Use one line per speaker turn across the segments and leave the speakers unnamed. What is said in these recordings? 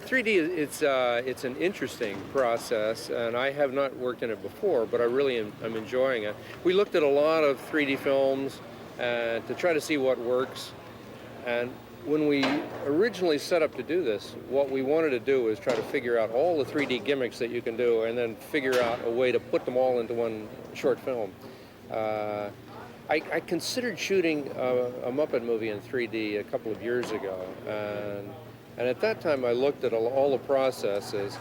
3D, it's an interesting process, and I have not worked in it before, but I really am enjoying it. We looked at a lot of 3D films to try to see what works, and when we originally set up to do this, what we wanted to do is try to figure out all the 3D gimmicks that you can do and then figure out a way to put them all into one short film. I considered shooting a Muppet movie in 3D a couple of years ago, and at that time I looked at all the processes.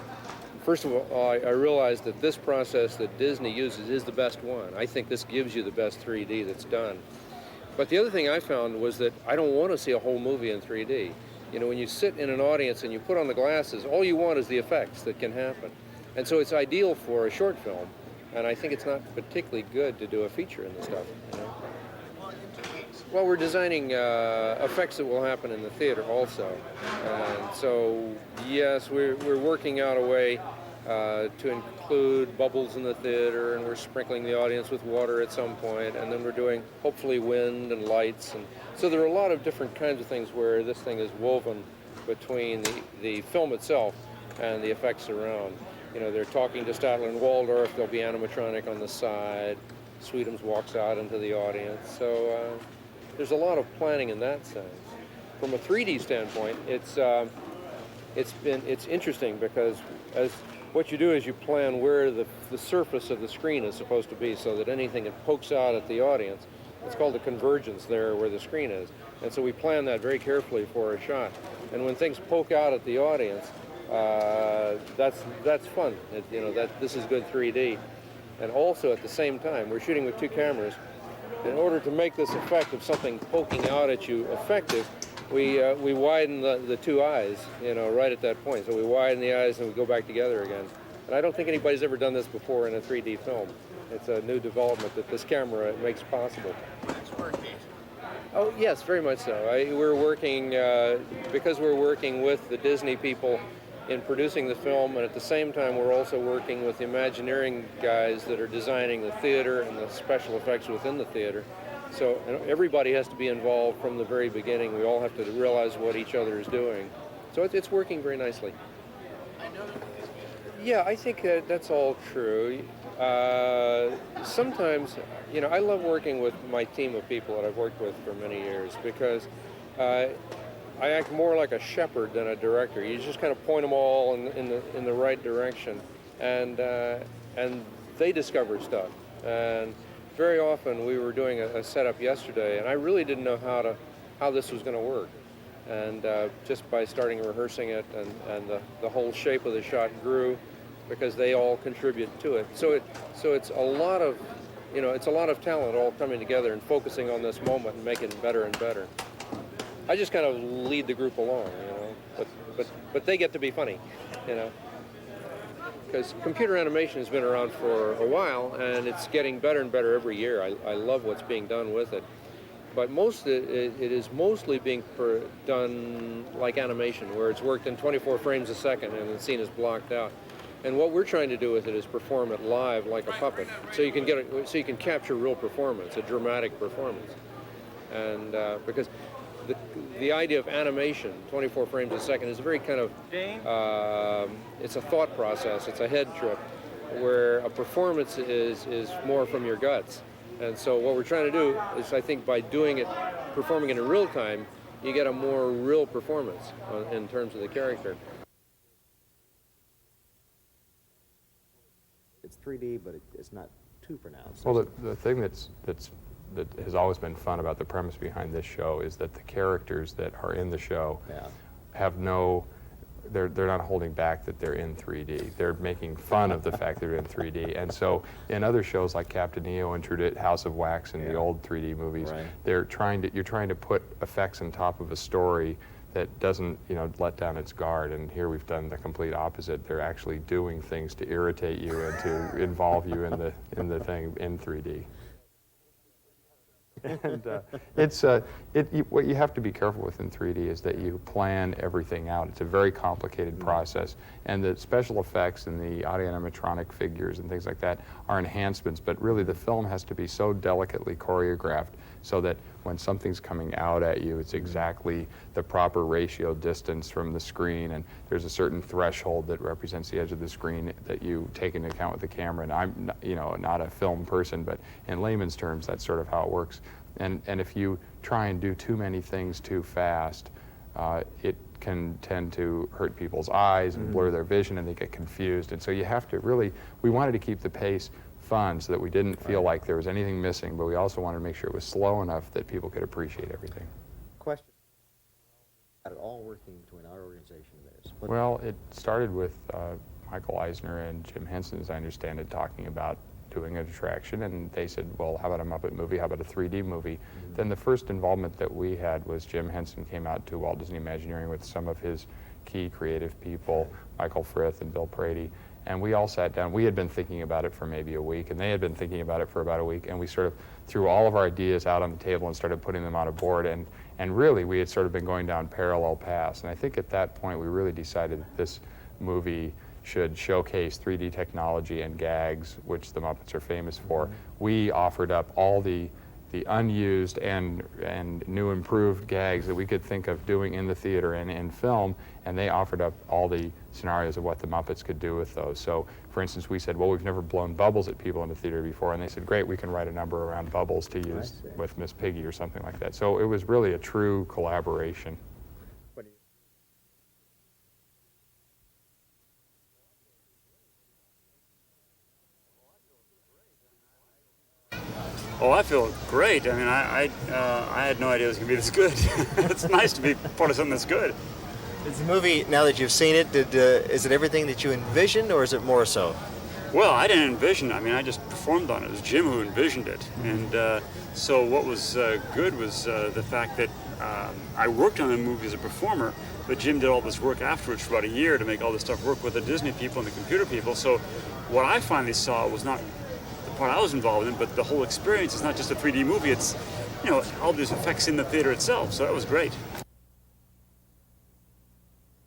First of all, I realized that this process that Disney uses is the best one. I think this gives you the best 3D that's done. But the other thing I found was that I don't want to see a whole movie in 3D. You know, when you sit in an audience and you put on the glasses, all you want is the effects that can happen. And so it's ideal for a short film, and I think it's not particularly good to do a feature in the stuff. You know? Well, we're designing effects that will happen in the theater also. And so, yes, we're working out a way to include bubbles in the theater, and we're sprinkling the audience with water at some point, and then we're doing, hopefully, wind and lights. And so there are a lot of different kinds of things where this thing is woven between the film itself and the effects around. You know, they're talking to Statler and Waldorf, there'll be animatronic on the side, Sweetums walks out into the audience. So there's a lot of planning in that sense. From a 3D standpoint, it's interesting because what you do is you plan where the surface of the screen is supposed to be so that anything that pokes out at the audience, it's called the convergence there where the screen is. And so we plan that very carefully for a shot. And when things poke out at the audience, that's fun. You know, that this is good 3D. And also at the same time, we're shooting with two cameras. In order to make this effect of something poking out at you effective, we widen the two eyes, you know, right at that point. So we widen the eyes and we go back together again. And I don't think anybody's ever done this before in a 3D film. It's a new development that this camera makes possible.
It's working.
Oh, yes, very much so. We're working, because we're working with the Disney people in producing the film, and at the same time we're also working with the Imagineering guys that are designing the theater and the special effects within the theater. So everybody has to be involved from the very beginning. We all have to realize what each other is doing. So it's working very nicely. Yeah, I think that's all true. Sometimes, you know, I love working with my team of people that I've worked with for many years because I act more like a shepherd than a director. You just kind of point them all in the right direction, and they discover stuff. And very often we were doing a setup yesterday, and I really didn't know how this was going to work. And just by starting rehearsing it, and the whole shape of the shot grew because they all contribute to it. So it's a lot of, you know, it's a lot of talent all coming together and focusing on this moment and making it better and better. I just kind of lead the group along, you know, but they get to be funny, you know, because computer animation has been around for a while and it's getting better and better every year. I love what's being done with it, but it is mostly being done like animation, where it's worked in 24 frames a second and the scene is blocked out. And what we're trying to do with it is perform it live like a puppet, so you can capture real performance, a dramatic performance, and because. The idea of animation, 24 frames a second, is a very kind of, it's a thought process, it's a head trip, where a performance is more from your guts. And so what we're trying to do is, I think, by performing it in real time, you get a more real performance in terms of the character.
It's 3D, but it's not too pronounced.
Well, the thing that has always been fun about the premise behind this show is that the characters that are in the show have they're not holding back that they're in 3D. They're making fun of the fact they're in 3D. And so in other shows like Captain EO and House of Wax and the old 3D movies, you're trying to put effects on top of a story that doesn't, you know, let down its guard. And here we've done the complete opposite. They're actually doing things to irritate you and to involve you in the thing in 3D. And what you have to be careful with in 3D is that you plan everything out. It's a very complicated process, and the special effects and the audio animatronic figures and things like that are enhancements, but really the film has to be so delicately choreographed so that when something's coming out at you, it's exactly the proper ratio distance from the screen, and there's a certain threshold that represents the edge of the screen that you take into account with the camera. And I'm not a film person, but in layman's terms, that's sort of how it works. And if you try and do too many things too fast, it can tend to hurt people's eyes and blur their vision, and they get confused. And so you have to really, we wanted to keep the pace fun so that we didn't feel like there was anything missing, but we also wanted to make sure it was slow enough that people could appreciate everything.
Question. How did it all working between our organization and theirs?
Well, it started with Michael Eisner and Jim Henson, as I understand it, talking about doing an attraction, and they said, well, how about a Muppet movie? How about a 3D movie? Then the first involvement that we had was Jim Henson came out to Walt Disney Imagineering with some of his key creative people, Michael Frith and Bill Prady, and we all sat down. We had been thinking about it for maybe a week, and they had been thinking about it for about a week, and we sort of threw all of our ideas out on the table and started putting them on a board, and really we had sort of been going down parallel paths. And I think at that point we really decided that this movie should showcase 3D technology and gags, which the Muppets are famous for. We offered up all the unused and new improved gags that we could think of doing in the theater and in film, and they offered up all the scenarios of what the Muppets could do with those. So, for instance, we said, well, we've never blown bubbles at people in the theater before, and they said, great, we can write a number around bubbles to use with Miss Piggy or something like that. So it was really a true collaboration.
Oh, I feel great. I mean, I had no idea it was going to be this good. It's nice to be part of something that's good.
Is the movie, now that you've seen it, is it everything that you envisioned, or is it more so?
Well, I didn't envision it. I mean, I just performed on it. It was Jim who envisioned it. And so what was good was the fact that I worked on the movie as a performer, but Jim did all this work afterwards for about a year to make all this stuff work with the Disney people and the computer people. So what I finally saw was not the part I was involved in, but the whole experience is not just a 3D movie. It's, all these effects in the theater itself. So that was great.